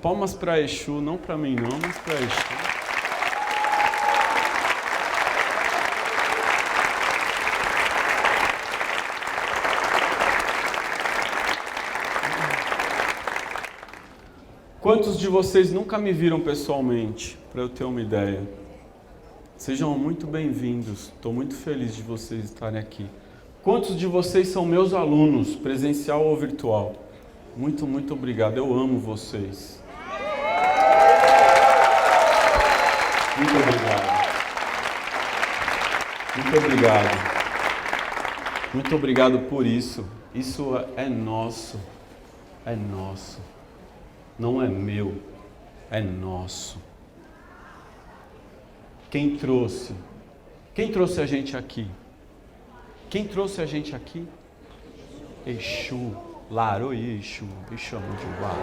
Palmas para Exu, não para mim não, mas para Exu. Quantos de vocês nunca me viram pessoalmente, para eu ter uma ideia? Sejam muito bem-vindos, estou muito feliz de vocês estarem aqui. Quantos de vocês são meus alunos, presencial ou virtual? Muito, muito obrigado, eu amo vocês. Muito obrigado. Muito obrigado. Muito obrigado por isso. Isso é nosso. É nosso. Não é meu. É nosso. Quem trouxe? Quem trouxe a gente aqui? Quem trouxe a gente aqui? Exu. Laroí, Exu. Exu Mudubá.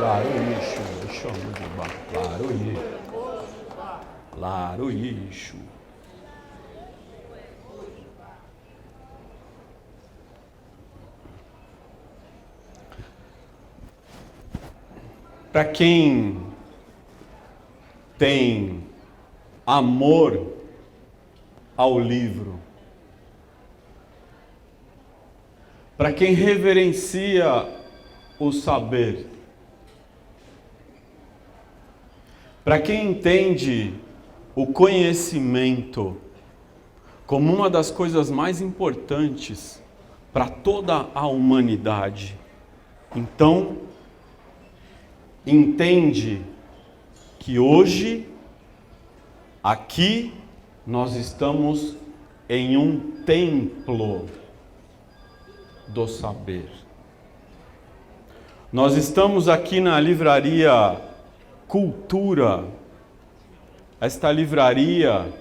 Laroí, Exu. Exu Mudubá. Laroí. Laroí, Exu. Para quem tem amor ao livro, para quem reverencia o saber, para quem entende o conhecimento como uma das coisas mais importantes para toda a humanidade, então entende que hoje, aqui, nós estamos em um templo do saber. Nós estamos aqui na livraria Cultura. Esta livraria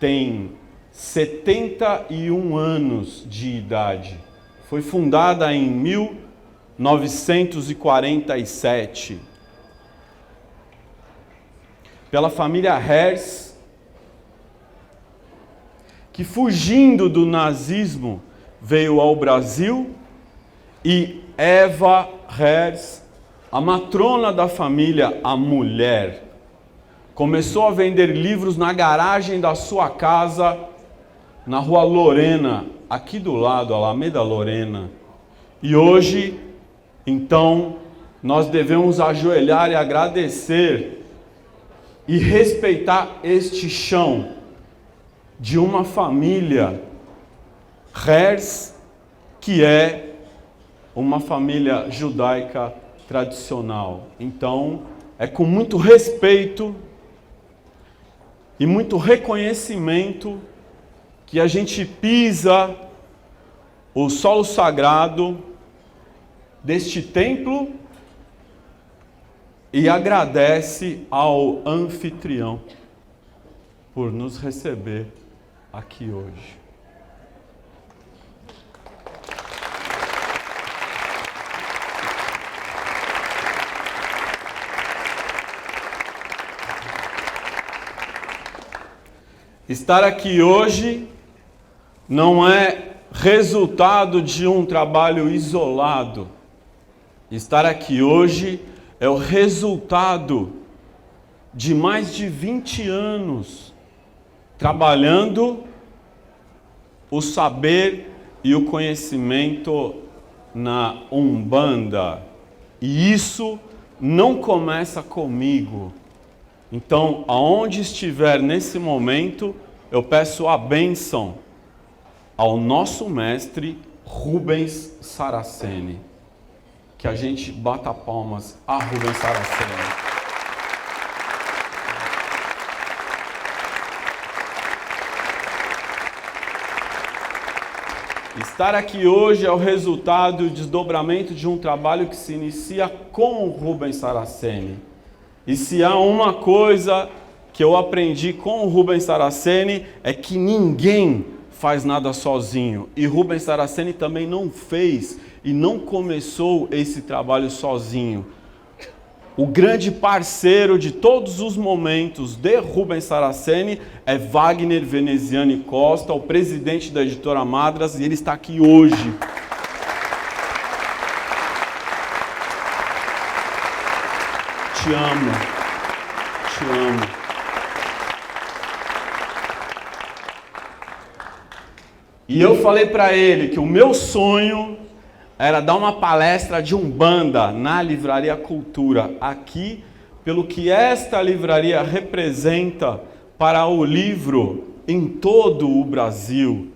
tem 71 anos de idade. Foi fundada em 1947 pela família Hertz, que fugindo do nazismo veio ao Brasil, e Eva Hertz, a matrona da família, a mulher, começou a vender livros na garagem da sua casa, na Rua Lorena, aqui do lado, Alameda Lorena. E hoje, então, nós devemos ajoelhar e agradecer e respeitar este chão de uma família Hertz, que é uma família judaica tradicional. Então, é com muito respeito e muito reconhecimento que a gente pisa o solo sagrado deste templo e agradece ao anfitrião por nos receber aqui hoje. Estar aqui hoje não é resultado de um trabalho isolado. Estar aqui hoje é o resultado de mais de 20 anos trabalhando o saber e o conhecimento na Umbanda. E isso não começa comigo. Então, aonde estiver nesse momento, eu peço a bênção ao nosso mestre Rubens Saraceni. Que a gente bata palmas a Rubens Saraceni. Estar aqui hoje é o resultado e o desdobramento de um trabalho que se inicia com o Rubens Saraceni. E se há uma coisa que eu aprendi com o Rubens Saraceni é que ninguém faz nada sozinho. E Rubens Saraceni também não fez e não começou esse trabalho sozinho. O grande parceiro de todos os momentos de Rubens Saraceni é Wagner Veneziani Costa, o presidente da editora Madras, e ele está aqui hoje. te amo. Te amo. E eu falei para ele que o meu sonho era dar uma palestra de Umbanda na Livraria Cultura, aqui, pelo que esta livraria representa para o livro em todo o Brasil,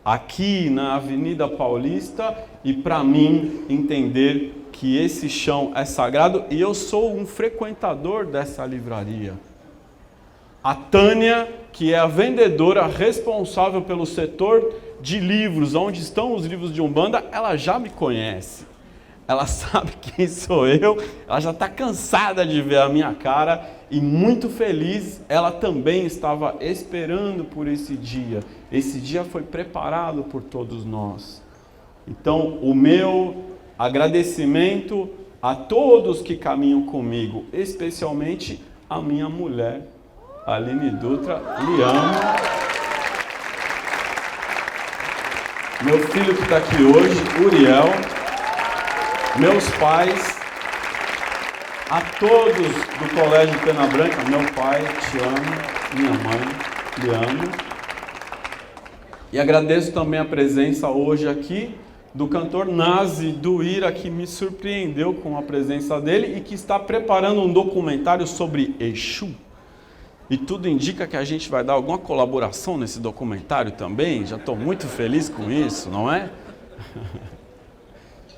aqui na Avenida Paulista, e para mim entender que esse chão é sagrado, e eu sou um frequentador dessa livraria. A Tânia, que é a vendedora responsável pelo setor de livros, onde estão os livros de Umbanda, ela já me conhece. Ela sabe quem sou eu, ela já está cansada de ver a minha cara e muito feliz. Ela também estava esperando por esse dia. Esse dia foi preparado por todos nós. Então, o meu agradecimento a todos que caminham comigo, especialmente a minha mulher, Aline Dutra, lhe amo. Meu filho que está aqui hoje, Uriel, meus pais, a todos do Colégio Pena Branca, meu pai, te amo, minha mãe, lhe amo. E agradeço também a presença hoje aqui do cantor Nazi do Ira, que me surpreendeu com a presença dele e que está preparando um documentário sobre Exu. E tudo indica que a gente vai dar alguma colaboração nesse documentário também. Já estou muito feliz com isso, não é?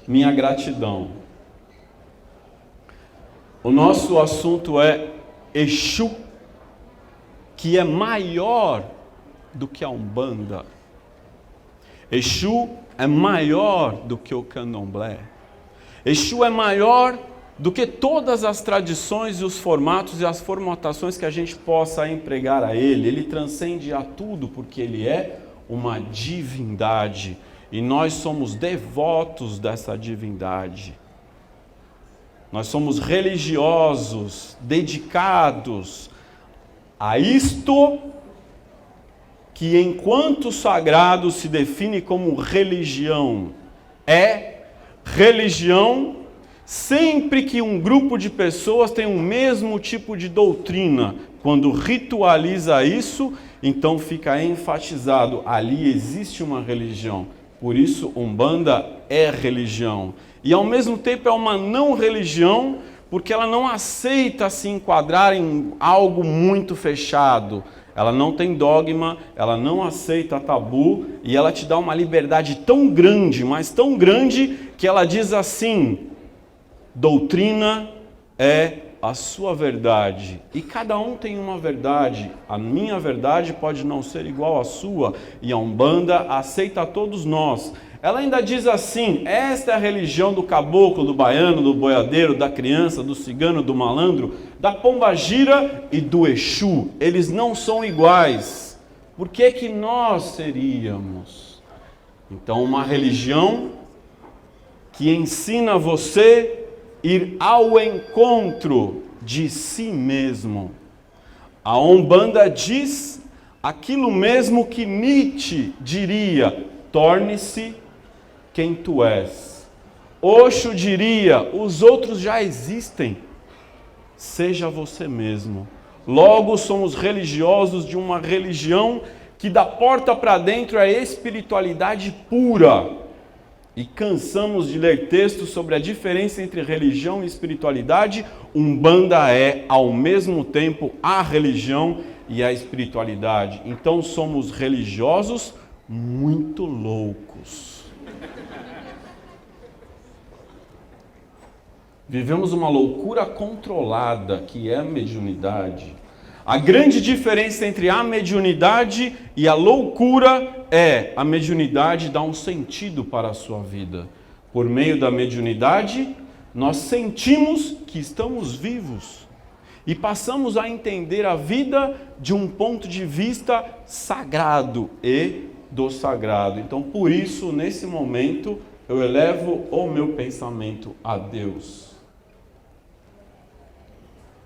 Minha gratidão. O nosso assunto é Exu, que é maior do que a Umbanda. Exu é maior do que o Candomblé. Exu é maior do que todas as tradições e os formatos e as formatações que a gente possa empregar a ele. Ele transcende a tudo porque ele é uma divindade e nós somos devotos dessa divindade. Nós somos religiosos, dedicados a isto que enquanto sagrado se define como religião. É religião sempre que um grupo de pessoas tem o mesmo tipo de doutrina. Quando ritualiza isso, então fica enfatizado, ali existe uma religião. Por isso, Umbanda é religião. E ao mesmo tempo é uma não religião, porque ela não aceita se enquadrar em algo muito fechado. Ela não tem dogma, ela não aceita tabu, e ela te dá uma liberdade tão grande, mas tão grande, que ela diz assim: doutrina é a sua verdade. E cada um tem uma verdade. A minha verdade pode não ser igual à sua. E a Umbanda aceita a todos nós. Ela ainda diz assim: esta é a religião do caboclo, do baiano, do boiadeiro, da criança, do cigano, do malandro, da pombagira e do Exu. Eles não são iguais. Por que que nós seríamos? Então, uma religião que ensina você ir ao encontro de si mesmo. A Umbanda diz aquilo mesmo que Nietzsche diria: torne-se quem tu és. Osho diria: os outros já existem, seja você mesmo. Logo, somos religiosos de uma religião que da porta para dentro é espiritualidade pura. E cansamos de ler textos sobre a diferença entre religião e espiritualidade. Umbanda é, ao mesmo tempo, a religião e a espiritualidade. Então somos religiosos muito loucos. Vivemos uma loucura controlada, que é a mediunidade. A grande diferença entre a mediunidade e a loucura é: a mediunidade dá um sentido para a sua vida. Por meio da mediunidade, nós sentimos que estamos vivos e passamos a entender a vida de um ponto de vista sagrado e do sagrado. Então, por isso, nesse momento, eu elevo o meu pensamento a Deus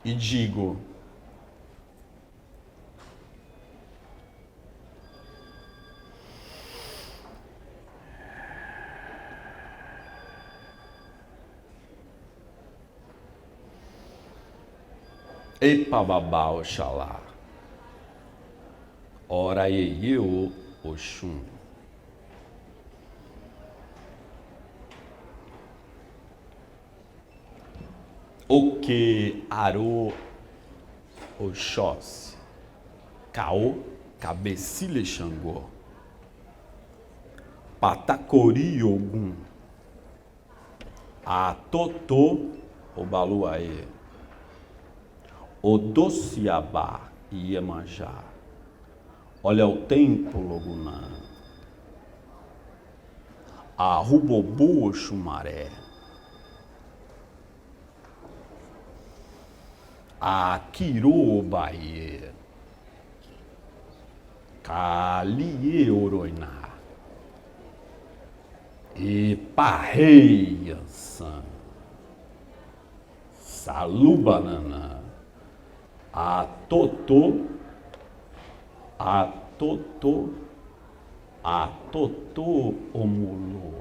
e digo: Epababá, Oxalá. Ora Iê, Oxum. Oque, Arô, Oxóssi. Caô, Cabecilha Xangô. Patacori, Ogum. Atotô, Obaluaê. Odociabá, Iemanjá. Olha o tempo, Logunã. Arrubobu, Oxumaré. Aquirô, Bahia. Calie, Oroiná. E Parrei, Ansan. Salubanana. Atotô, Omulô.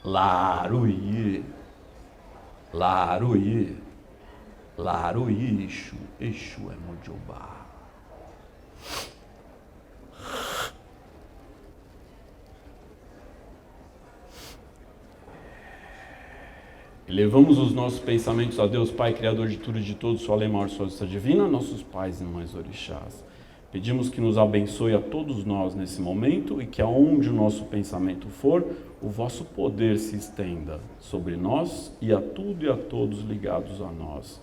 Laruie, Exu é Mojobá. Levamos os nossos pensamentos a Deus, Pai, Criador de tudo e de todos, sua lei maior, sua justiça divina, nossos pais e mães orixás. Pedimos que nos abençoe a todos nós nesse momento e que aonde o nosso pensamento for, o vosso poder se estenda sobre nós e a tudo e a todos ligados a nós.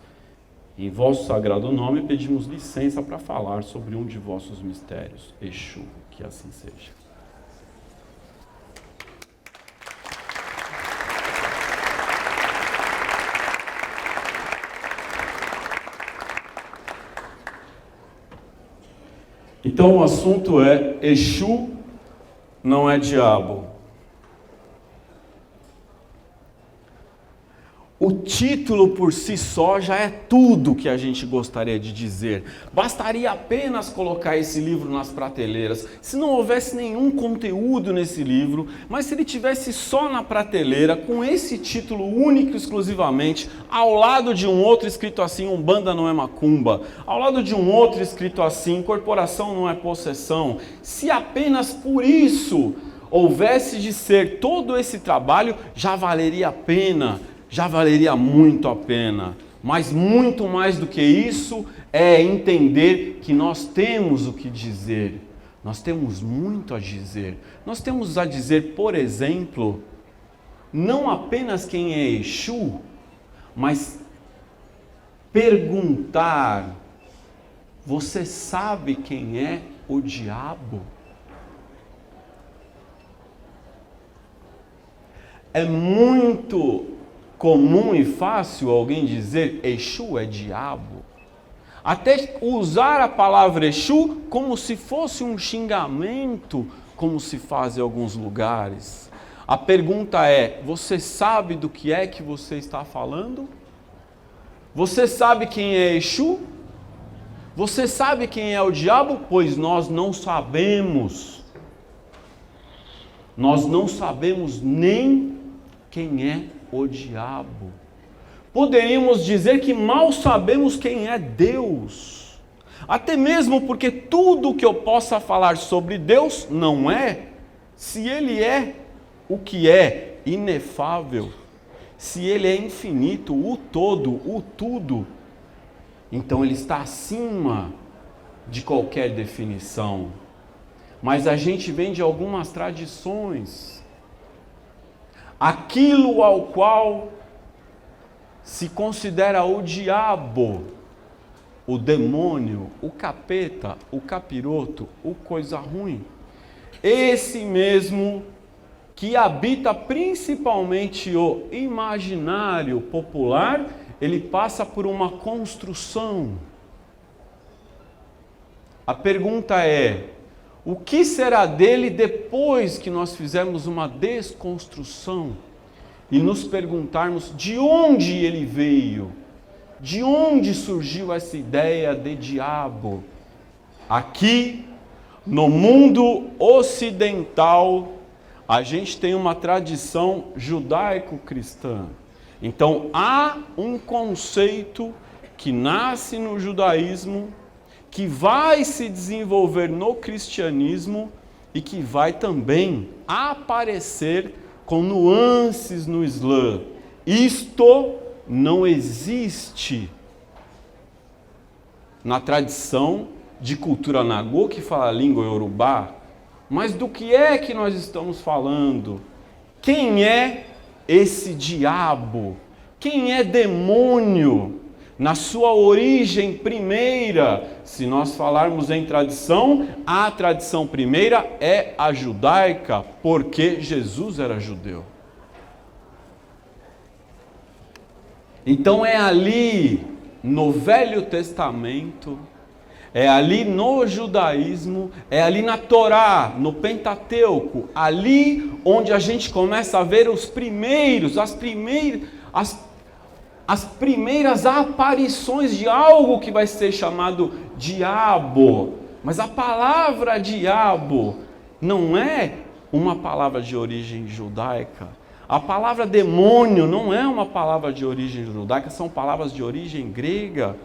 Em vosso sagrado nome pedimos licença para falar sobre um de vossos mistérios. Exu, que assim seja. Então o assunto é: Exu não é diabo. O título por si só já é tudo que a gente gostaria de dizer. Bastaria apenas colocar esse livro nas prateleiras, se não houvesse nenhum conteúdo nesse livro, mas se ele tivesse só na prateleira, com esse título único exclusivamente, ao lado de um outro escrito assim, Umbanda não é macumba, ao lado de um outro escrito assim, incorporação não é possessão, se apenas por isso houvesse de ser todo esse trabalho, já valeria a pena. Já valeria muito a pena, mas muito mais do que isso é entender que nós temos o que dizer, nós temos muito a dizer. Nós temos a dizer, por exemplo, não apenas quem é Exu, mas perguntar: você sabe quem é o diabo? É muito comum e fácil alguém dizer Exu é diabo, até usar a palavra Exu como se fosse um xingamento, como se faz em alguns lugares. A pergunta é: você sabe do que é que você está falando? Você sabe quem é Exu? Você sabe quem é o diabo? Pois nós não sabemos. Nós não sabemos nem quem é o diabo. Poderíamos dizer que mal sabemos quem é Deus. Até mesmo porque tudo que eu possa falar sobre Deus não é, se Ele é o que é, inefável, se Ele é infinito, o todo, o tudo, então Ele está acima de qualquer definição. Mas a gente vem de algumas tradições. Aquilo ao qual se considera o diabo, o demônio, o capeta, o capiroto, o coisa ruim. Esse mesmo que habita principalmente o imaginário popular, ele passa por uma construção. A pergunta é: o que será dele depois que nós fizermos uma desconstrução e nos perguntarmos de onde ele veio? De onde surgiu essa ideia de diabo? Aqui, no mundo ocidental, a gente tem uma tradição judaico-cristã. Então, há um conceito que nasce no judaísmo, que vai se desenvolver no cristianismo e que vai também aparecer com nuances no Islã. Isto não existe na tradição de cultura nagô, que fala a língua iorubá. Mas do que é que nós estamos falando? Quem é esse diabo? Quem é demônio? Na sua origem primeira, se nós falarmos em tradição, a tradição primeira é a judaica, porque Jesus era judeu. Então é ali no Velho Testamento, é ali no judaísmo, é ali na Torá, no Pentateuco, ali onde a gente começa a ver as primeiras aparições de algo que vai ser chamado diabo. Mas a palavra diabo não é uma palavra de origem judaica. A palavra demônio não é uma palavra de origem judaica, são palavras de origem grega.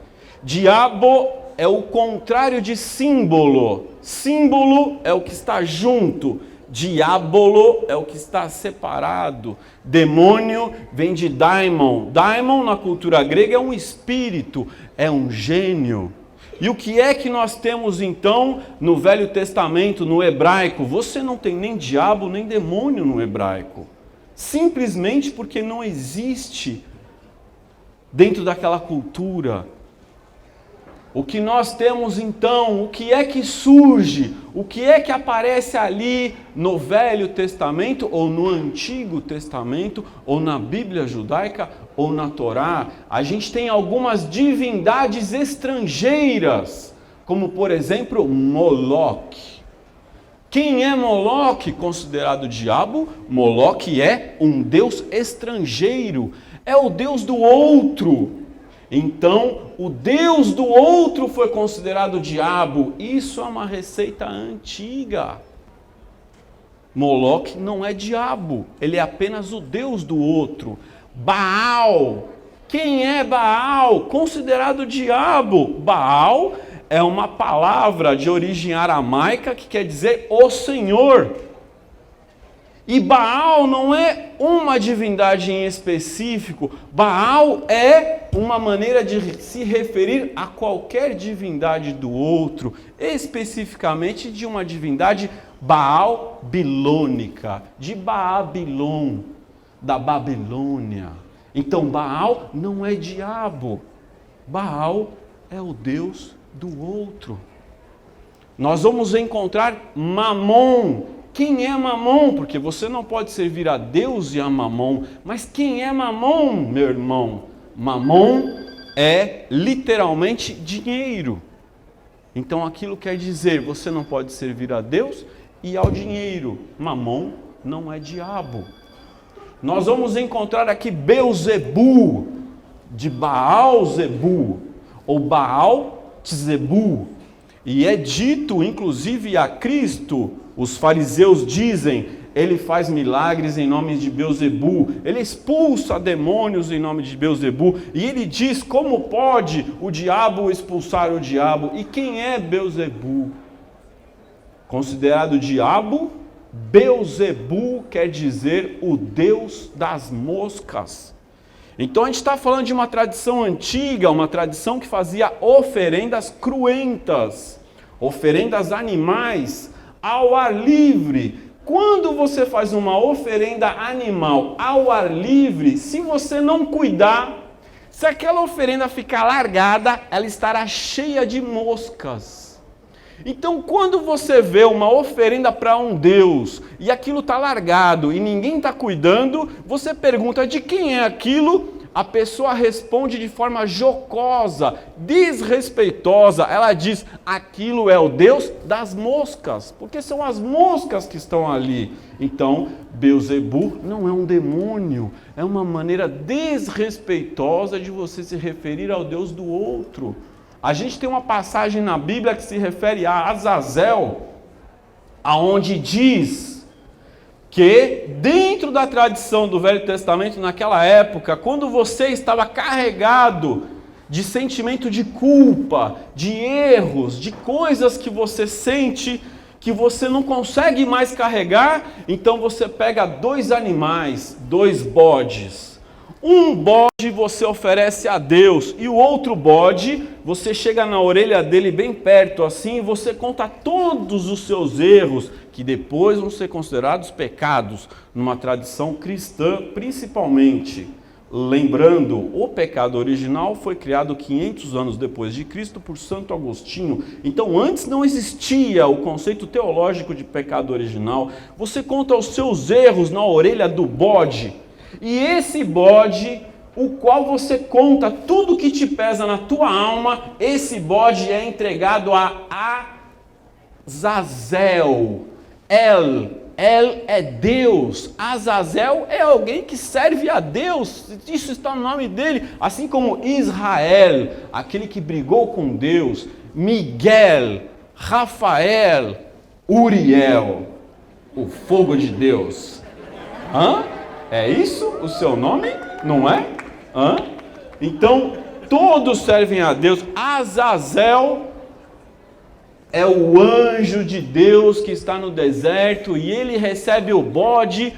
Diabo é o contrário de símbolo. Símbolo é o que está junto. Diabolo é o que está separado. Demônio vem de daimon. Daimon na cultura grega é um espírito, é um gênio. E o que é que nós temos então no Velho Testamento, no hebraico? Você não tem nem diabo nem demônio no hebraico. Simplesmente porque não existe dentro daquela cultura. O que nós temos então, o que é que surge, o que é que aparece ali no Velho Testamento, ou no Antigo Testamento, ou na Bíblia judaica, ou na Torá? A gente tem algumas divindades estrangeiras, como por exemplo Moloque. Quem é Moloque, considerado diabo? Moloque é um deus estrangeiro, é o deus do outro. Então, o Deus do outro foi considerado diabo. Isso é uma receita antiga. Moloque não é diabo, ele é apenas o Deus do outro. Baal. Quem é Baal? Considerado diabo. Baal é uma palavra de origem aramaica que quer dizer o Senhor. E Baal não é uma divindade em específico. Baal é uma maneira de se referir a qualquer divindade do outro, especificamente de uma divindade baal-bilônica, de Baabilon, da Babilônia. Então Baal não é diabo. Baal é o Deus do outro. Nós vamos encontrar Mamon. Quem é Mamon? Porque você não pode servir a Deus e a Mamon. Mas quem é Mamon, meu irmão? Mamon é literalmente dinheiro. Então aquilo quer dizer, você não pode servir a Deus e ao dinheiro. Mamon não é diabo. Nós vamos encontrar aqui Beuzebu, de Baal-zebu, ou Baal-tzebu. E é dito, inclusive, a Cristo, os fariseus dizem, ele faz milagres em nome de Beuzebu, ele expulsa demônios em nome de Beuzebu, e ele diz como pode o diabo expulsar o diabo. E quem é Beuzebu? Considerado diabo, Beuzebu quer dizer o Deus das moscas. Então a gente está falando de uma tradição antiga, uma tradição que fazia oferendas cruentas, oferendas animais ao ar livre. Quando você faz uma oferenda animal ao ar livre, se você não cuidar, se aquela oferenda ficar largada, ela estará cheia de moscas. Então, quando você vê uma oferenda para um Deus e aquilo está largado e ninguém está cuidando, você pergunta de quem é aquilo? A pessoa responde de forma jocosa, desrespeitosa. Ela diz, aquilo é o Deus das moscas, porque são as moscas que estão ali. Então, Beuzebu não é um demônio, é uma maneira desrespeitosa de você se referir ao Deus do outro. A gente tem uma passagem na Bíblia que se refere a Azazel, aonde diz que dentro da tradição do Velho Testamento, naquela época, quando você estava carregado de sentimento de culpa, de erros, de coisas que você sente que você não consegue mais carregar, então você pega 2 animais, 2 bodes. Um bode você oferece a Deus e o outro bode, você chega na orelha dele bem perto assim e você conta todos os seus erros, que depois vão ser considerados pecados, numa tradição cristã principalmente. Lembrando, o pecado original foi criado 500 anos depois de Cristo por Santo Agostinho. Então, antes não existia o conceito teológico de pecado original. Você conta os seus erros na orelha do bode. E esse bode, o qual você conta tudo que te pesa na tua alma, esse bode é entregado a Azazel. El é Deus, Azazel é alguém que serve a Deus, isso está no nome dele, assim como Israel, aquele que brigou com Deus, Miguel, Rafael, Uriel, o fogo de Deus. É isso o seu nome? Não é? Então, todos servem a Deus. Azazel é o anjo de Deus que está no deserto e ele recebe o bode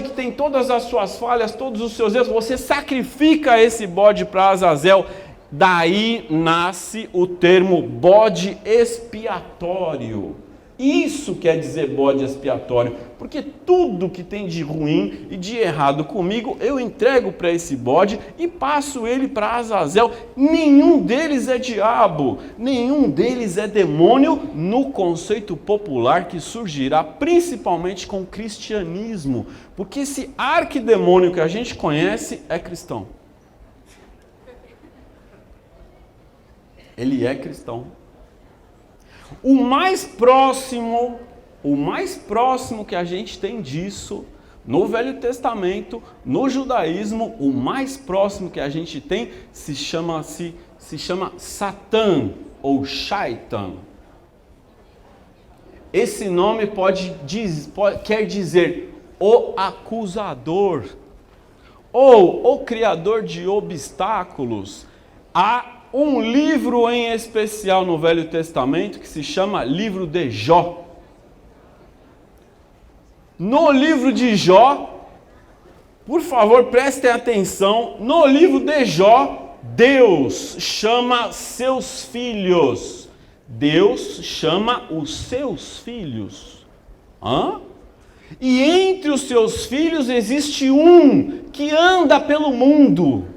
que tem todas as suas falhas, todos os seus erros. Você sacrifica esse bode para Azazel. Daí nasce o termo bode expiatório. Isso quer dizer bode expiatório, porque tudo que tem de ruim e de errado comigo, eu entrego para esse bode e passo ele para Azazel. Nenhum deles é diabo, nenhum deles é demônio, no conceito popular que surgirá principalmente com o cristianismo, porque esse arquidemônio que a gente conhece é cristão. Ele é cristão. O mais próximo que a gente tem disso, no Velho Testamento, no judaísmo, o mais próximo que a gente tem se chama Satã ou Shaitan. Esse nome quer dizer o acusador ou o criador de obstáculos. Há um livro em especial no Velho Testamento que se chama Livro de Jó. No livro de Jó, por favor, prestem atenção, no livro de Jó, Deus chama seus filhos. Deus chama os seus filhos. E entre os seus filhos existe um que anda pelo mundo.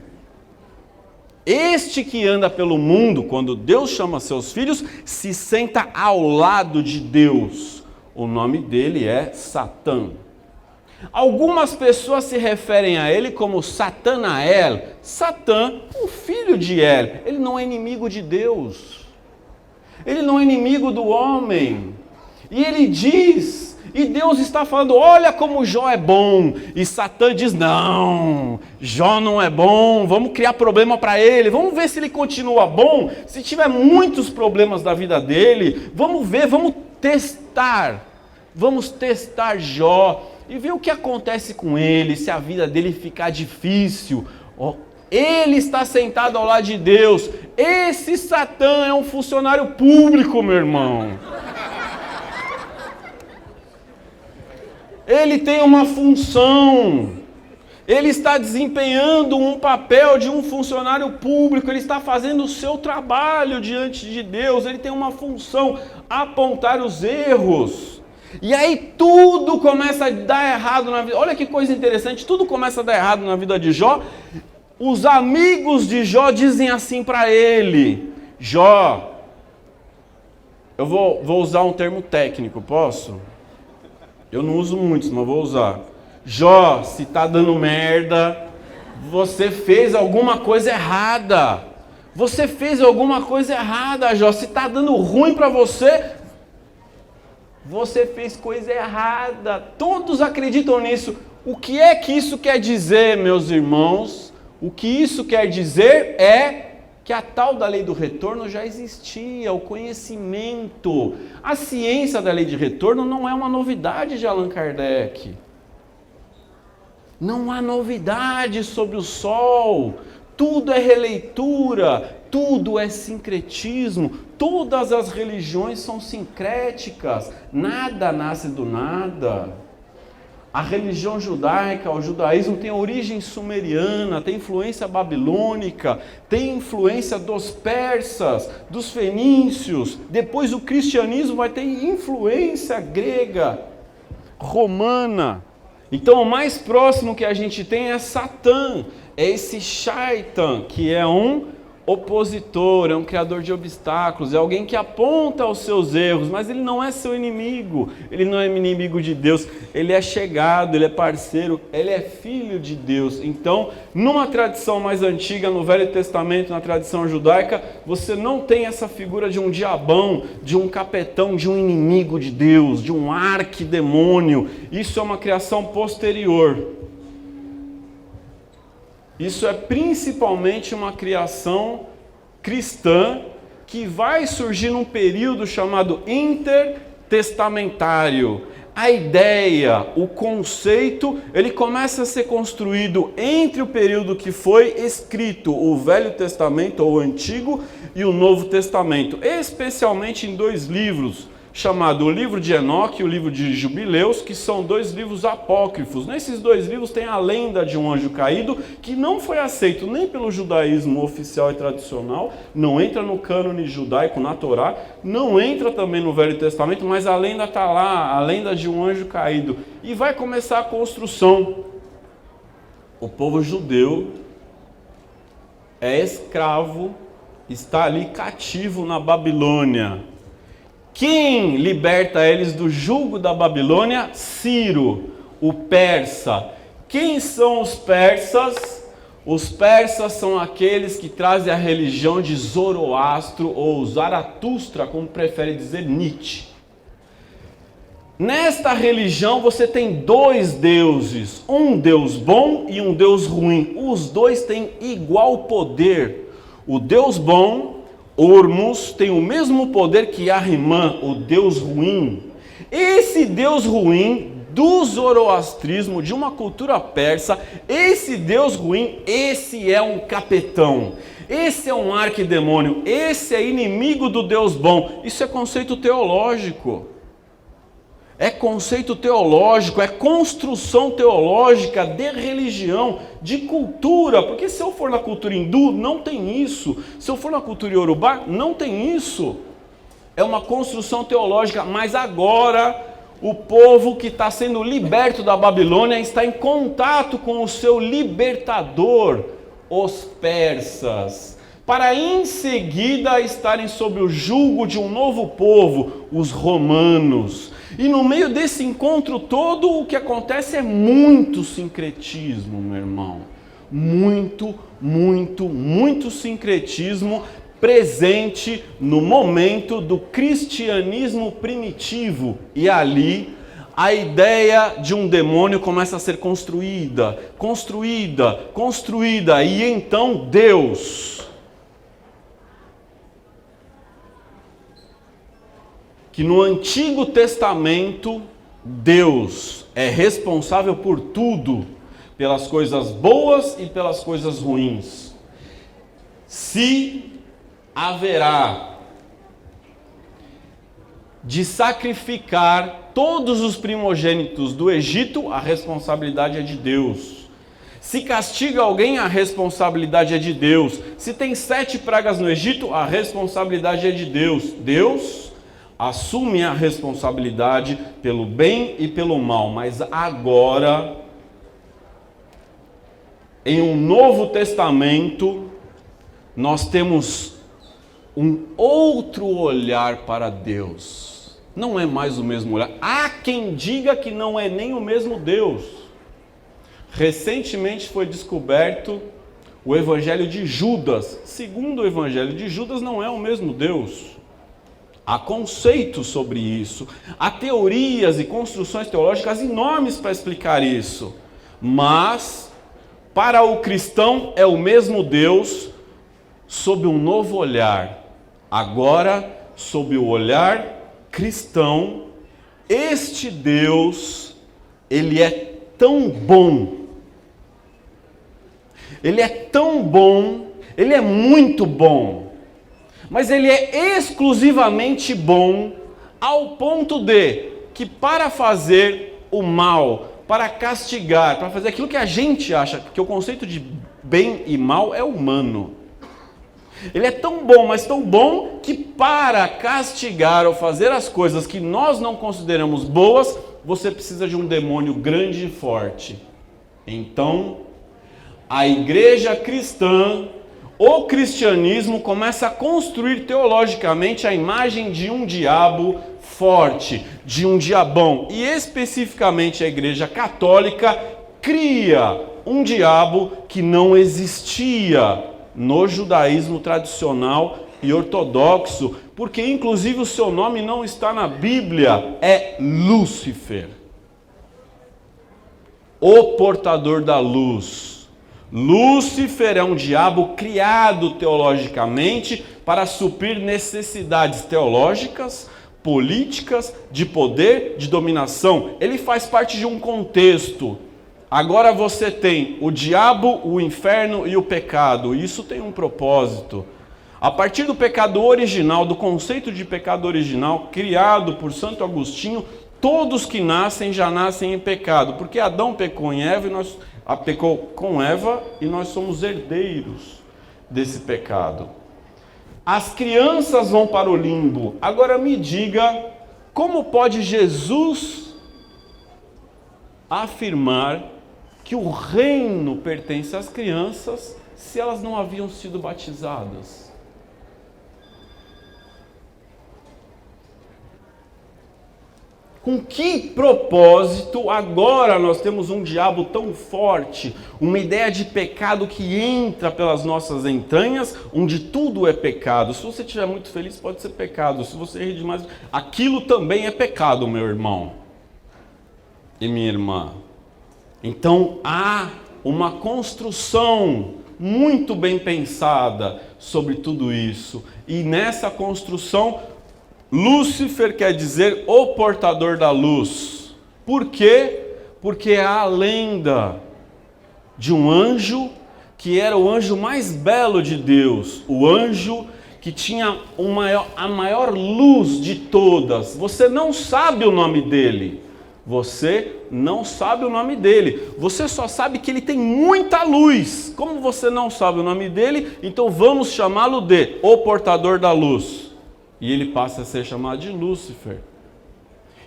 Este que anda pelo mundo, quando Deus chama seus filhos, se senta ao lado de Deus. O nome dele é Satã. Algumas pessoas se referem a ele como Satanael. Satã, o filho de El. Ele não é inimigo de Deus. Ele não é inimigo do homem. E ele diz... E Deus está falando, olha como Jó é bom. E Satã diz, não, Jó não é bom, vamos criar problema para ele. Vamos ver se ele continua bom. Se tiver muitos problemas da vida dele, vamos ver, vamos testar. Vamos testar Jó e ver o que acontece com ele, se a vida dele ficar difícil. Ele está sentado ao lado de Deus. Esse Satã é um funcionário público, meu irmão. Ele tem uma função, ele está desempenhando um papel de um funcionário público, ele está fazendo o seu trabalho diante de Deus, ele tem uma função, apontar os erros. E aí tudo começa a dar errado na vida. Olha que coisa interessante, tudo começa a dar errado na vida de Jó. Os amigos de Jó dizem assim para ele, Jó, eu vou usar um termo técnico, posso? Eu não uso muito, mas vou usar. Jó, se tá dando merda, você fez alguma coisa errada. Você fez alguma coisa errada, Jó. Se tá dando ruim para você, você fez coisa errada. Todos acreditam nisso. O que é que isso quer dizer, meus irmãos? O que isso quer dizer é que a tal da lei do retorno já existia, o conhecimento. A ciência da lei de retorno não é uma novidade de Allan Kardec. Não há novidade sobre o sol, tudo é releitura, tudo é sincretismo, todas as religiões são sincréticas, nada nasce do nada. A religião judaica, o judaísmo tem origem sumeriana, tem influência babilônica, tem influência dos persas, dos fenícios. Depois o cristianismo vai ter influência grega, romana. Então o mais próximo que a gente tem é Satã, é esse Shaitan, que é um opositor, é um criador de obstáculos, é alguém que aponta os seus erros, mas ele não é seu inimigo, ele não é inimigo de Deus, ele é chegado, ele é parceiro, ele é filho de Deus. Então, numa tradição mais antiga, no Velho Testamento, na tradição judaica, você não tem essa figura de um diabão, de um capetão, de um inimigo de Deus, de um arquidemônio. Isso é uma criação posterior. Isso é principalmente uma criação cristã que vai surgir num período chamado intertestamentário. A ideia, o conceito, ele começa a ser construído entre o período que foi escrito o Velho Testamento ou o Antigo e o Novo Testamento, especialmente em dois livros, chamado o livro de Enoque e o livro de Jubileus, que são dois livros apócrifos. Nesses dois livros tem a lenda de um anjo caído, que não foi aceito nem pelo judaísmo oficial e tradicional, não entra no cânone judaico, na Torá, não entra também no Velho Testamento, mas a lenda está lá, a lenda de um anjo caído. E vai começar a construção. O povo judeu é escravo, está ali cativo na Babilônia. Quem liberta eles do jugo da Babilônia? Ciro, o persa. Quem são os persas? Os persas são aqueles que trazem a religião de Zoroastro ou Zaratustra, como prefere dizer Nietzsche. Nesta religião você tem dois deuses, um Deus bom e um Deus ruim. Os dois têm igual poder. O Deus bom, Ormus, tem o mesmo poder que Ahriman, o Deus ruim. Esse Deus ruim do zoroastrismo, de uma cultura persa, esse Deus ruim, esse é um capetão, esse é um arquidemônio, esse é inimigo do Deus bom. Isso é conceito teológico. É conceito teológico, é construção teológica de religião, de cultura, porque se eu for na cultura hindu, não tem isso. Se eu for na cultura iorubá, não tem isso. É uma construção teológica, mas agora o povo que está sendo liberto da Babilônia está em contato com o seu libertador, os persas, para em seguida estarem sob o jugo de um novo povo, os romanos. E no meio desse encontro todo, o que acontece é muito sincretismo, meu irmão. Muito, muito, muito sincretismo presente no momento do cristianismo primitivo. E ali, a ideia de um demônio começa a ser construída. E então Deus, que no Antigo Testamento, Deus é responsável por tudo, pelas coisas boas e pelas coisas ruins. Se haverá de sacrificar todos os primogênitos do Egito, a responsabilidade é de Deus. Se castiga alguém, a responsabilidade é de Deus. Se tem 7 pragas no Egito, a responsabilidade é de Deus. Deus assume a responsabilidade pelo bem e pelo mal, mas agora, em um Novo Testamento, nós temos um outro olhar para Deus. Não é mais o mesmo olhar. Há quem diga que não é nem o mesmo Deus. Recentemente foi descoberto o Evangelho de Judas. Segundo o Evangelho de Judas, não é o mesmo Deus. Há conceitos sobre isso, há teorias e construções teológicas enormes para explicar isso. Mas, para o cristão, é o mesmo Deus, sob um novo olhar, agora sob o olhar cristão. Este Deus, Ele é tão bom, Ele é tão bom, Ele é muito bom, mas Ele é exclusivamente bom ao ponto de que para fazer o mal, para castigar, para fazer aquilo que a gente acha, que o conceito de bem e mal é humano. Ele é tão bom, mas tão bom, que para castigar ou fazer as coisas que nós não consideramos boas, você precisa de um demônio grande e forte. Então, a igreja cristã, o cristianismo, começa a construir teologicamente a imagem de um diabo forte, de um diabão. E especificamente a igreja católica cria um diabo que não existia no judaísmo tradicional e ortodoxo, porque inclusive o seu nome não está na Bíblia, é Lúcifer, o portador da luz. Lúcifer é um diabo criado teologicamente para suprir necessidades teológicas, políticas, de poder, de dominação. Ele faz parte de um contexto. Agora você tem o diabo, o inferno e o pecado. Isso tem um propósito. A partir do pecado original, do conceito de pecado original, criado por Santo Agostinho, todos que nascem já nascem em pecado. Porque Adão pecou em Eva, pecou com Eva e nós somos herdeiros desse pecado. As crianças vão para o limbo. Agora me diga, como pode Jesus afirmar que o reino pertence às crianças se elas não haviam sido batizadas? Com que propósito agora nós temos um diabo tão forte, uma ideia de pecado que entra pelas nossas entranhas, onde tudo é pecado? Se você estiver muito feliz, pode ser pecado. Se você rir demais, aquilo também é pecado, meu irmão e minha irmã. Então há uma construção muito bem pensada sobre tudo isso. E nessa construção, Lúcifer quer dizer o portador da luz. Por quê? Porque há a lenda de um anjo que era o anjo mais belo de Deus, o anjo que tinha a maior luz de todas. Você não sabe o nome dele. Você não sabe o nome dele. Você só sabe que ele tem muita luz. Como você não sabe o nome dele, então vamos chamá-lo de o portador da luz. E ele passa a ser chamado de Lúcifer.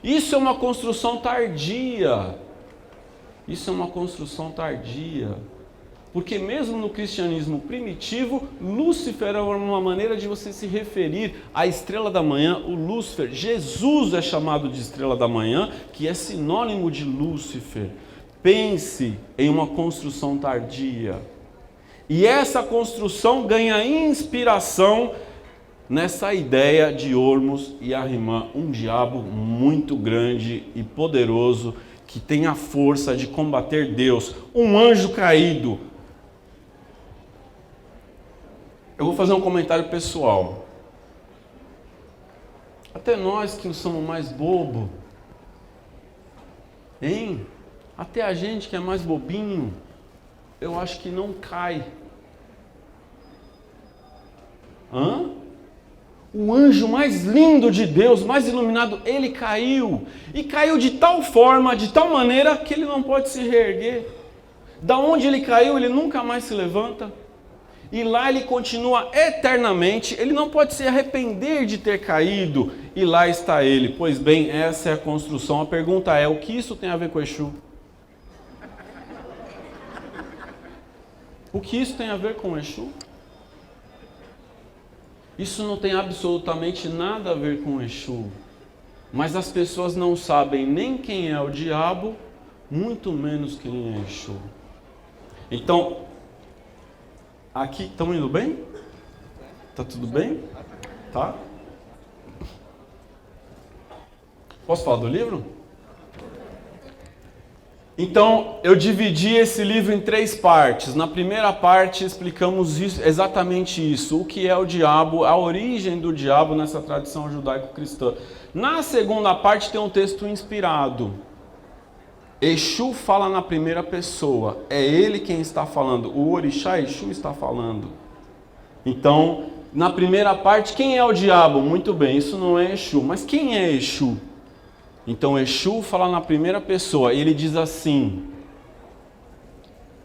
Isso é uma construção tardia. Isso é uma construção tardia. Porque mesmo no cristianismo primitivo, Lúcifer era uma maneira de você se referir à estrela da manhã, o Lúcifer. Jesus é chamado de estrela da manhã, que é sinônimo de Lúcifer. Pense em uma construção tardia. E essa construção ganha inspiração nessa ideia de Ormus e Ahriman, um diabo muito grande e poderoso, que tem a força de combater Deus, um anjo caído. Eu vou fazer um comentário pessoal. Até nós que não somos mais bobo, hein? Até a gente que é mais bobinho, eu acho que não cai. O anjo mais lindo de Deus, mais iluminado, ele caiu. E caiu de tal forma, de tal maneira, que ele não pode se reerguer. Da onde ele caiu, ele nunca mais se levanta. E lá ele continua eternamente, ele não pode se arrepender de ter caído. E lá está ele. Pois bem, essa é a construção. A pergunta é, o que isso tem a ver com Exu? O que isso tem a ver com Exu? Isso não tem absolutamente nada a ver com Exu. Mas as pessoas não sabem nem quem é o diabo, muito menos quem é Exu. Então, aqui, estão indo bem? Tá tudo bem? Tá? Posso falar do livro? Então, eu dividi esse livro em 3 partes. Na primeira parte, explicamos exatamente isso. O que é o diabo, a origem do diabo nessa tradição judaico-cristã. Na segunda parte, tem um texto inspirado. Exu fala na primeira pessoa. É ele quem está falando. O orixá Exu está falando. Então, na primeira parte, quem é o diabo? Muito bem, isso não é Exu. Mas quem é Exu? Então Exu fala na primeira pessoa, ele diz assim,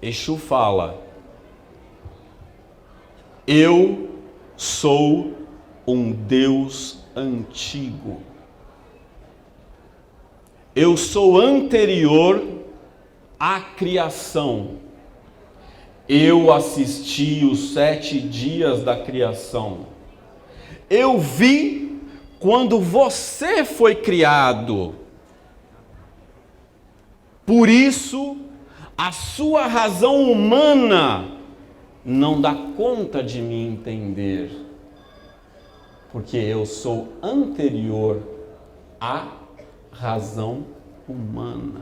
Exu fala, eu sou um Deus antigo, eu sou anterior à criação, eu assisti os 7 dias da criação, eu vi quando você foi criado. Por isso, a sua razão humana não dá conta de me entender, porque eu sou anterior à razão humana.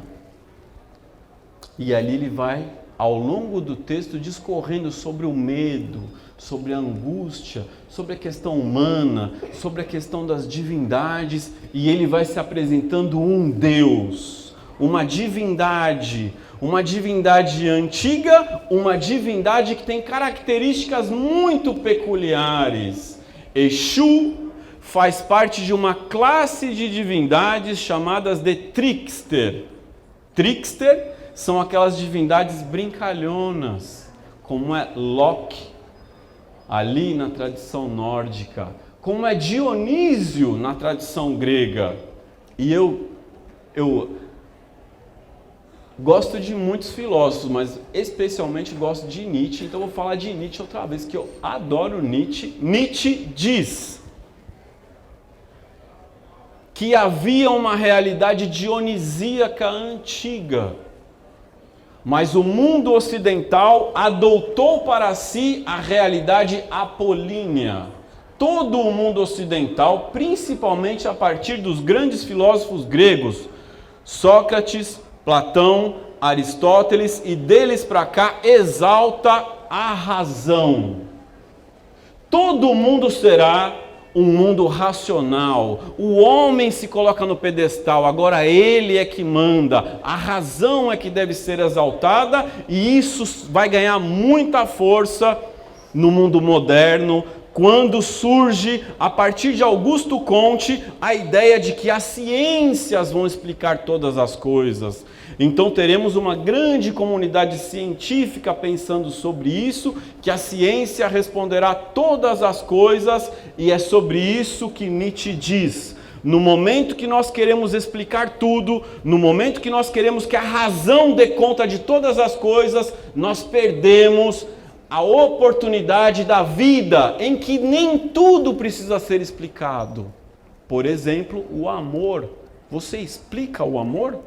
E ali ele vai, ao longo do texto, discorrendo sobre o medo, sobre a angústia, sobre a questão humana, sobre a questão das divindades, e ele vai se apresentando um Deus, uma divindade antiga, uma divindade que tem características muito peculiares. Exu faz parte de uma classe de divindades chamadas de trickster. Trickster são aquelas divindades brincalhonas, como é Loki, ali na tradição nórdica, como é Dionísio na tradição grega. E eu gosto de muitos filósofos, mas especialmente gosto de Nietzsche, então vou falar de Nietzsche outra vez, que eu adoro Nietzsche. Nietzsche diz que havia uma realidade dionisíaca antiga, mas o mundo ocidental adotou para si a realidade apolínea. Todo o mundo ocidental, principalmente a partir dos grandes filósofos gregos, Sócrates, Platão, Aristóteles, e deles para cá, exalta a razão. Todo mundo será um mundo racional. O homem se coloca no pedestal, agora ele é que manda. A razão é que deve ser exaltada, e isso vai ganhar muita força no mundo moderno, quando surge, a partir de Augusto Comte, a ideia de que as ciências vão explicar todas as coisas. Então teremos uma grande comunidade científica pensando sobre isso, que a ciência responderá todas as coisas, e é sobre isso que Nietzsche diz. No momento que nós queremos explicar tudo, no momento que nós queremos que a razão dê conta de todas as coisas, nós perdemos a oportunidade da vida, em que nem tudo precisa ser explicado. Por exemplo, o amor. Você explica o amor?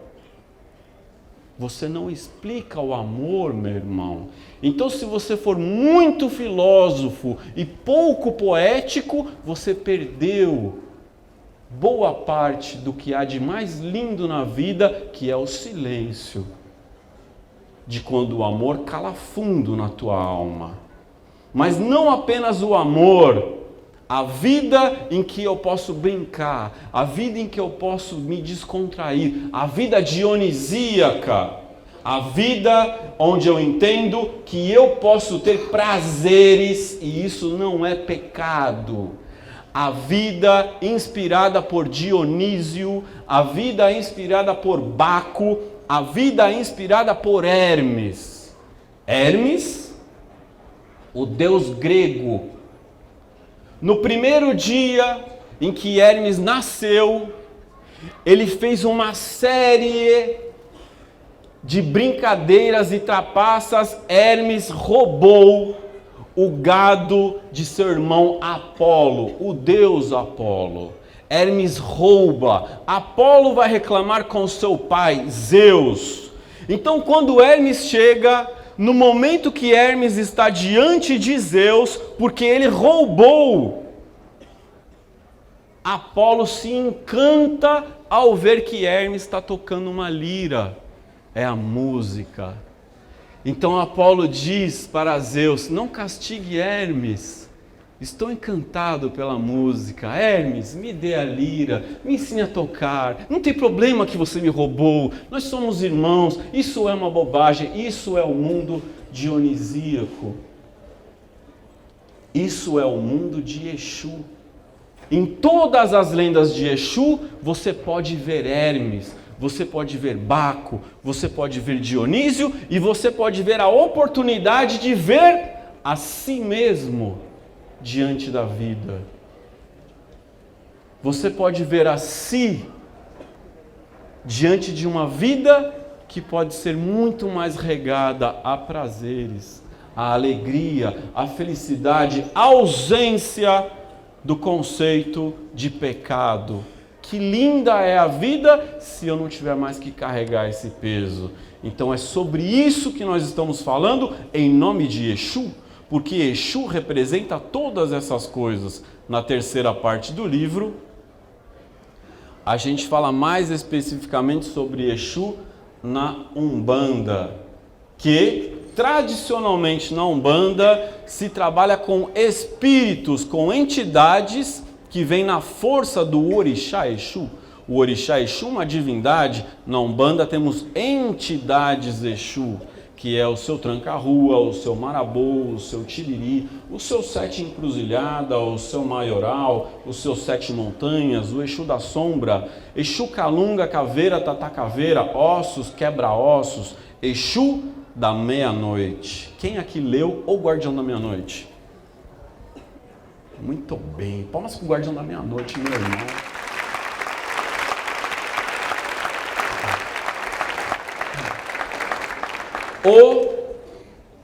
Você não explica o amor, meu irmão. Então, se você for muito filósofo e pouco poético, você perdeu boa parte do que há de mais lindo na vida, que é o silêncio. De quando o amor cala fundo na tua alma. Mas não apenas o amor, a vida em que eu posso brincar, a vida em que eu posso me descontrair, a vida dionisíaca, a vida onde eu entendo que eu posso ter prazeres e isso não é pecado. A vida inspirada por Dionísio, a vida inspirada por Baco, a vida inspirada por Hermes. Hermes, o deus grego. No primeiro dia em que Hermes nasceu, ele fez uma série de brincadeiras e trapaças. Hermes roubou o gado de seu irmão Apolo, o deus Apolo. Hermes rouba. Apolo vai reclamar com seu pai, Zeus. Então, quando Hermes chega, no momento que Hermes está diante de Zeus, porque ele roubou, Apolo se encanta ao ver que Hermes está tocando uma lira. é a música. Então Apolo diz para Zeus, não castigue Hermes, estou encantado pela música. Hermes, me dê a lira, me ensine a tocar. Não tem problema que você me roubou, nós somos irmãos, isso é uma bobagem, isso é o mundo dionisíaco. Isso é o mundo de Exu. Em todas as lendas de Exu, você pode ver Hermes, você pode ver Baco, você pode ver Dionísio e você pode ver a oportunidade de ver a si mesmo diante da vida. Você pode ver a si diante de uma vida que pode ser muito mais regada a prazeres, a alegria, a felicidade, a ausência do conceito de pecado. Que linda é a vida se eu não tiver mais que carregar esse peso. Então é sobre isso que nós estamos falando em nome de Exu, porque Exu representa todas essas coisas. Na terceira parte do livro, a gente fala mais especificamente sobre Exu na Umbanda, que tradicionalmente na Umbanda se trabalha com espíritos, com entidades que vêm na força do Orixá Exu. O Orixá Exu é uma divindade, na Umbanda temos entidades Exu, que é o seu tranca-rua, o seu marabô, o seu tiriri, o seu sete encruzilhada, o seu maioral, os seus sete montanhas, o Exu da sombra, Exu calunga, caveira, tatacaveira, ossos, quebra-ossos, Exu da meia-noite. Quem aqui leu O Guardião da Meia-Noite? Muito bem. Palmas para o Guardião da Meia-Noite, meu irmão.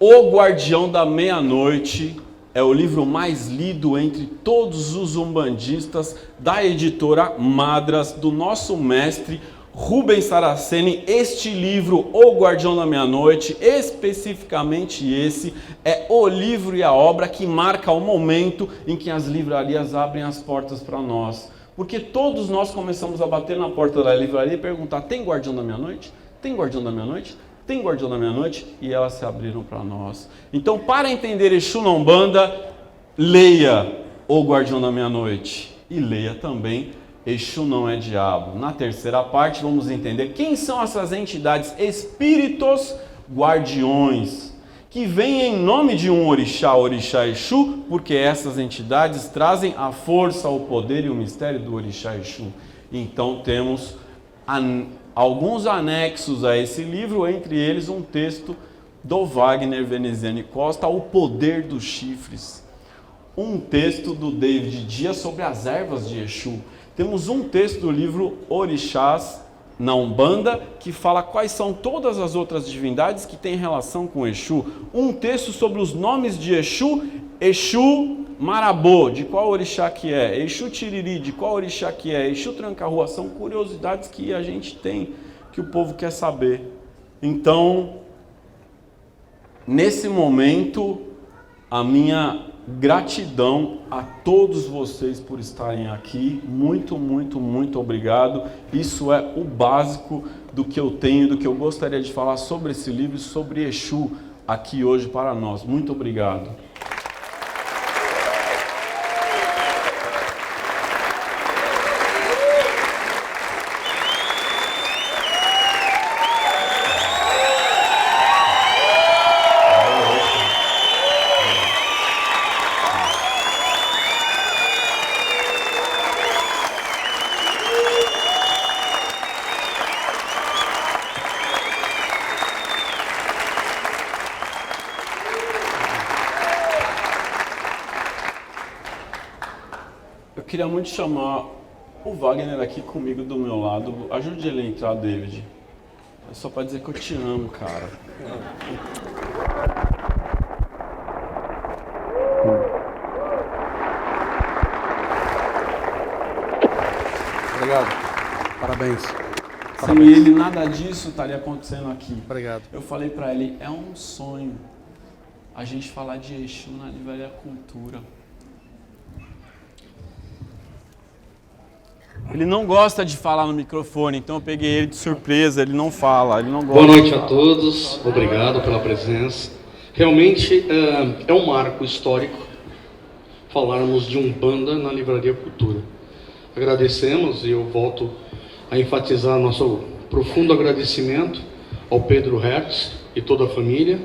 O Guardião da Meia-Noite é o livro mais lido entre todos os umbandistas da editora Madras, do nosso mestre Rubens Saraceni. Este livro, O Guardião da Meia-Noite, especificamente esse, é o livro e a obra que marca o momento em que as livrarias abrem as portas para nós. Porque todos nós começamos a bater na porta da livraria e perguntar, tem Guardião da Meia-Noite? Tem Guardião da Meia-Noite? Tem Guardião da Meia-Noite? E elas se abriram para nós. Então, para entender Exu na Umbanda, leia O Guardião da Meia-Noite e leia também Exu Não é Diabo. Na terceira parte, vamos entender quem são essas entidades, espíritos guardiões, que vêm em nome de um orixá, orixá Exu, porque essas entidades trazem a força, o poder e o mistério do orixá Exu. Então, temos alguns anexos a esse livro, entre eles um texto do Wagner Veneziane Costa, O Poder dos Chifres. Um texto do David Dias sobre as ervas de Exu. Temos um texto do livro Orixás na Umbanda, que fala quais são todas as outras divindades que têm relação com Exu. Um texto sobre os nomes de Exu, Exu Marabô, de qual orixá que é, Exu Tiriri, de qual orixá que é, Exu Tranca-Rua, são curiosidades que a gente tem, que o povo quer saber. Então, nesse momento, a minha gratidão a todos vocês por estarem aqui, muito, muito, muito obrigado. Isso é o básico do que eu tenho, do que eu gostaria de falar sobre esse livro, sobre Exu, aqui hoje para nós. Muito obrigado. Eu queria muito chamar o Wagner aqui comigo do meu lado. Ajude ele a entrar, David. É só pra dizer que eu te amo, cara. Obrigado. Parabéns. Sem ele, nada disso estaria acontecendo aqui. Obrigado. Eu falei pra ele, é um sonho a gente falar de Exu na Livraria Cultura. Ele não gosta de falar no microfone, então eu peguei ele de surpresa, ele não fala, ele não gosta. Boa noite a todos, obrigado pela presença. Realmente é um marco histórico falarmos de Umbanda na Livraria Cultura. Agradecemos, e eu volto a enfatizar nosso profundo agradecimento ao Pedro Hertz e toda a família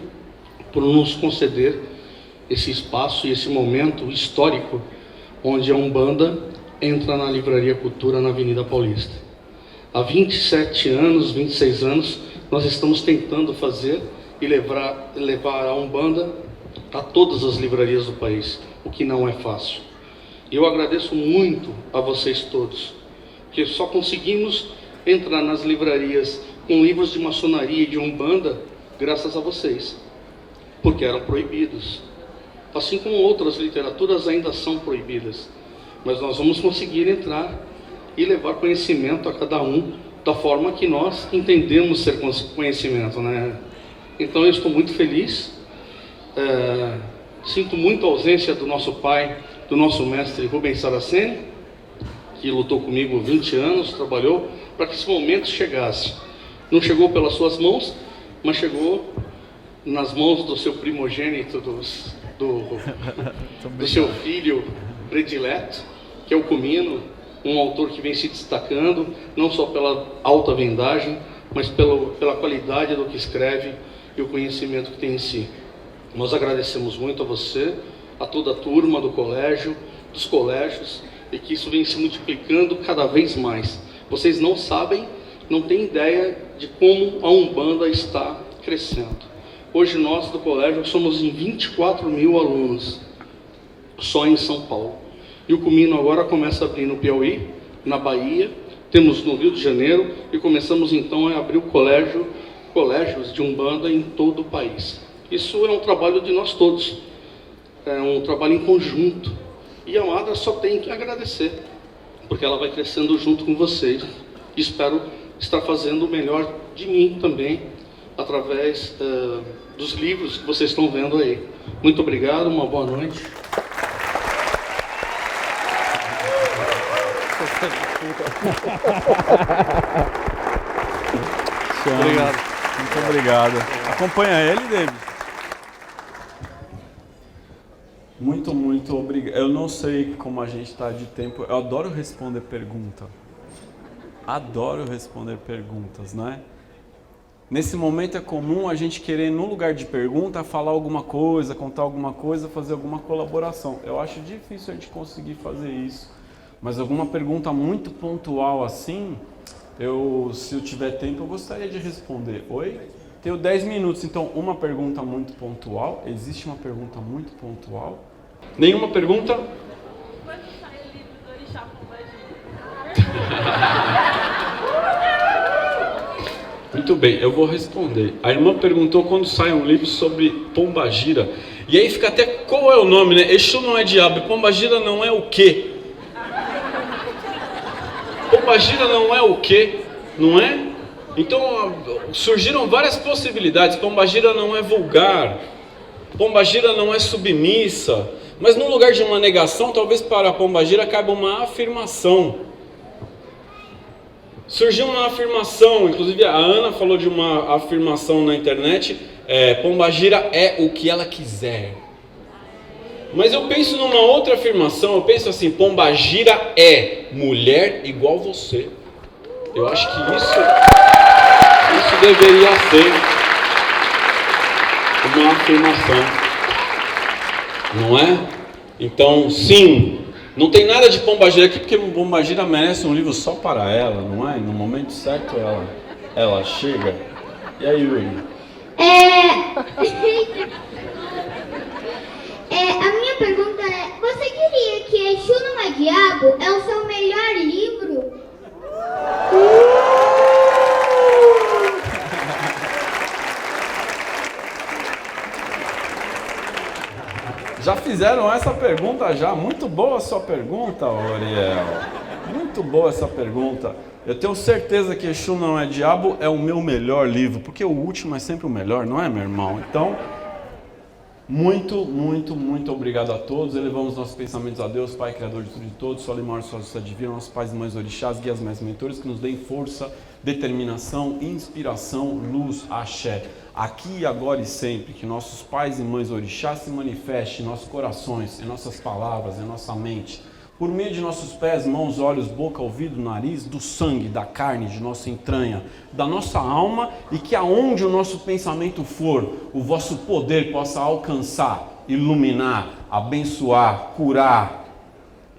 por nos conceder esse espaço e esse momento histórico onde a Umbanda entra na Livraria Cultura na Avenida Paulista. Há 27 anos, 26 anos, nós estamos tentando fazer e levar a Umbanda a todas as livrarias do país, o que não é fácil. E eu agradeço muito a vocês todos, porque só conseguimos entrar nas livrarias com livros de maçonaria e de Umbanda graças a vocês, porque eram proibidos. Assim como outras literaturas ainda são proibidas, mas nós vamos conseguir entrar e levar conhecimento a cada um da forma que nós entendemos ser conhecimento, né? Então eu estou muito feliz, sinto muito a ausência do nosso pai, do nosso mestre Rubens Saraceni, que lutou comigo 20 anos, trabalhou para que esse momento chegasse. Não chegou pelas suas mãos, mas chegou nas mãos do seu primogênito, do seu filho predileto, que é o Comino, um autor que vem se destacando, não só pela alta vendagem, mas pela qualidade do que escreve e o conhecimento que tem em si. Nós agradecemos muito a você, a toda a turma do colégio, dos colégios, e que isso vem se multiplicando cada vez mais. Vocês não sabem, não têm ideia de como a Umbanda está crescendo. Hoje nós do colégio somos em 24 mil alunos, só em São Paulo. E o Comino agora começa a abrir no Piauí, na Bahia, temos no Rio de Janeiro, e começamos então a abrir colégios de Umbanda em todo o país. Isso é um trabalho de nós todos, é um trabalho em conjunto. E a Amada só tem que agradecer, porque ela vai crescendo junto com vocês. E espero estar fazendo o melhor de mim também, através dos livros que vocês estão vendo aí. Muito obrigado, uma boa noite. Obrigado. Muito obrigado. Acompanha ele, David. Muito obrigado. Eu não sei como a gente está de tempo. Eu adoro responder pergunta. Adoro responder perguntas, né? Nesse momento é comum a gente querer, no lugar de pergunta, falar alguma coisa, contar alguma coisa, fazer alguma colaboração. Eu acho difícil a gente conseguir fazer isso. Mas alguma pergunta muito pontual assim, se eu tiver tempo, eu gostaria de responder. Oi? Tenho 10 minutos, então uma pergunta muito pontual. Existe uma pergunta muito pontual? Nenhuma pergunta? Quando sai o livro do Orixá Pombagira? Muito bem, eu vou responder. A irmã perguntou quando sai um livro sobre Pombagira. E aí fica até, qual é o nome, né? Exu não é diabo, Pombagira não é o quê? Pombagira não é o quê? Não é? Então surgiram várias possibilidades. Pombagira não é vulgar. Pombagira não é submissa. Mas no lugar de uma negação, talvez para a Pombagira caiba uma afirmação. Surgiu uma afirmação, inclusive a Ana falou de uma afirmação na internet, Pombagira é o que ela quiser. Mas eu penso numa outra afirmação, eu penso assim, Pombagira é mulher igual você. Eu acho que isso deveria ser uma afirmação, não é? Então, sim, não tem nada de Pombagira aqui, porque Pombagira merece um livro só para ela, não é? No momento certo ela chega. E aí, Yuri? A minha pergunta é, você diria que Exu não é diabo? É o seu melhor livro? Já fizeram essa pergunta já? Muito boa a sua pergunta, Oriel. Muito boa essa pergunta. Eu tenho certeza que Exu não é diabo, é o meu melhor livro, porque o último é sempre o melhor, não é, meu irmão? Então, Muito, muito, muito obrigado a todos. Elevamos nossos pensamentos a Deus, Pai, Criador de tudo e de todos. Só Limar, só divina, nossos pais e mães orixás, guias, mestres, mentores, que nos deem força, determinação, inspiração, luz, axé. Aqui, agora e sempre, que nossos pais e mães orixás se manifestem em nossos corações, em nossas palavras, em nossa mente, por meio de nossos pés, mãos, olhos, boca, ouvido, nariz, do sangue, da carne, de nossa entranha, da nossa alma, e que aonde o nosso pensamento for, o vosso poder possa alcançar, iluminar, abençoar, curar,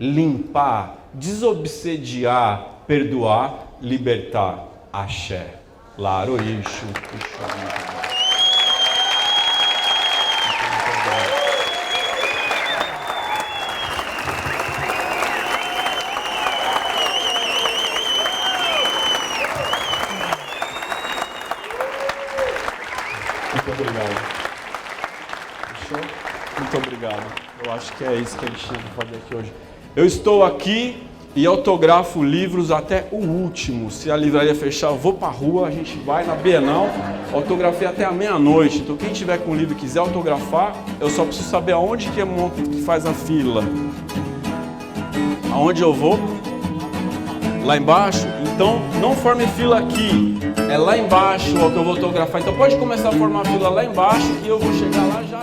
limpar, desobsediar, perdoar, libertar. Axé. Laroixo. Muito obrigado. Fechou? Muito obrigado. Eu acho que é isso que a gente tinha que fazer aqui hoje. Eu estou aqui e autografo livros até o último. Se a livraria fechar, eu vou para a rua, a gente vai na Bienal, autografei até a meia-noite. Então quem tiver com o livro e quiser autografar, eu só preciso saber aonde que faz a fila. Aonde eu vou? Lá embaixo? Então não forme fila aqui. É lá embaixo ó, que eu vou autografar. Então pode começar a formar fila lá embaixo que eu vou chegar lá já.